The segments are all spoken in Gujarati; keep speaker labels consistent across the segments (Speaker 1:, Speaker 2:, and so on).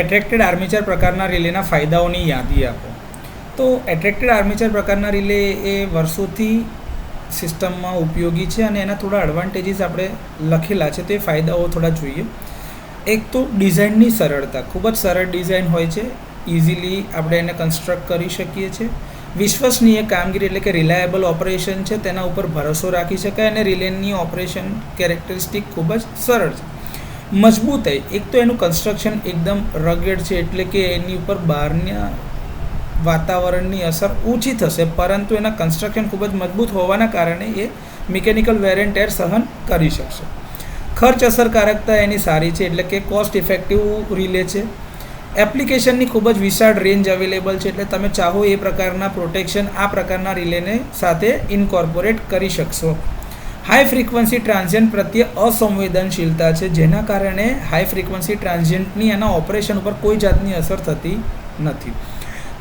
Speaker 1: એટ્રેક્ટેડ આર્મેચર પ્રકારના રિલેના ફાયદાઓની યાદી આપો. તો એટ્રેક્ટેડ આર્મેચર પ્રકારના રિલે એ વર્ષોથી સિસ્ટમમાં ઉપયોગી છે અને એના થોડા એડવાન્ટેજીસ આપણે લખેલા છે. તે ફાયદાઓ થોડા જોઈએ. એક તો ડિઝાઇનની સરળતા, ખૂબ જ સરળ ડિઝાઇન હોય છે. ઇઝીલી આપણે એને કન્સ્ટ્રક્ટ કરી શકીએ છીએ. વિશ્વસનીય કામગીરી એટલે કે રિલાયેબલ ઓપરેશન છે, તેના ઉપર ભરોસો રાખી શકાય અને રિલેની ઓપરેશન કેરેક્ટરિસ્ટિક ખૂબ જ સરળ છે. મજબૂતાઈ, એક તો એનું કન્સ્ટ્રક્શન એકદમ રગેડ છે, એટલે કે એની ઉપર બહારના વાતાવરણની અસર ઓછી થશે, પરંતુ એના કન્સ્ટ્રક્શન ખૂબ જ મજબૂત હોવાના કારણે એ મિકેનિકલ વેર એન્ડ ટેર સહન કરી શકશે. ખર્ચ અસરકારકતા એની સારી છે, એટલે કે કોસ્ટ ઇફેક્ટિવ રિલે છે. એપ્લિકેશનની ખૂબ જ વિશાળ રેન્જ અવેલેબલ છે, એટલે તમે ચાહો એ પ્રકારના પ્રોટેક્શન આ પ્રકારના રિલેને સાથે ઇન્કોર્પોરેટ કરી શકશો. હાઈ ફ્રીક્વન્સી ટ્રાન્ઝિયન્ટ પ્રત્યે અસંવેદનશીલતા છે, જેના કારણે હાઈ ફ્રીક્વન્સી ટ્રાન્ઝિયન્ટની એના ઓપરેશન ઉપર કોઈ જાતની અસર થતી નથી.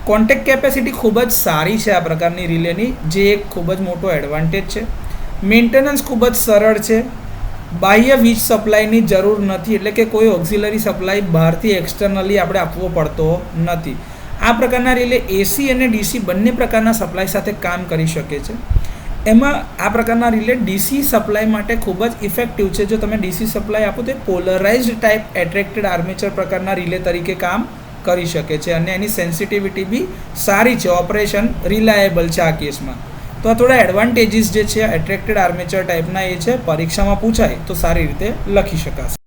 Speaker 1: કોન્ટેક્ટ કેપેસિટી ખૂબ જ સારી છે આ પ્રકારની રિલેની, જે એક ખૂબ જ મોટો એડવાન્ટેજ છે. મેન્ટેનન્સ ખૂબ જ સરળ છે. બાહ્ય વીજ સપ્લાયની જરૂર નથી, એટલે કે કોઈ ઓક્ઝિલરી સપ્લાય બહારથી એક્સટર્નલી આપણે આપવો પડતો નથી. આ પ્રકારના રિલે એસી અને ડીસી બંને પ્રકારના સપ્લાય સાથે કામ કરી શકે છે. એમાં આ પ્રકારના રિલે ડીસી સપ્લાય માટે ખૂબ જ ઇફેક્ટિવ છે. જો તમે ડીસી સપ્લાય આપો તો પોલરાઇઝ્ડ ટાઈપ એટ્રેક્ટેડ આર્મેચર પ્રકારના રિલે તરીકે કામ કરી શકે છે અને એની સેન્સિટિવિટી બી સારી છે. ઓપરેશન રિલાયેબલ છે આ કેસમાં. તો આ થોડા એડવાન્ટેજીસ જે છે એટ્રેક્ટેડ આર્મેચર ટાઈપના એ છે. પરીક્ષામાં પૂછાય તો સારી રીતે લખી શકાશે.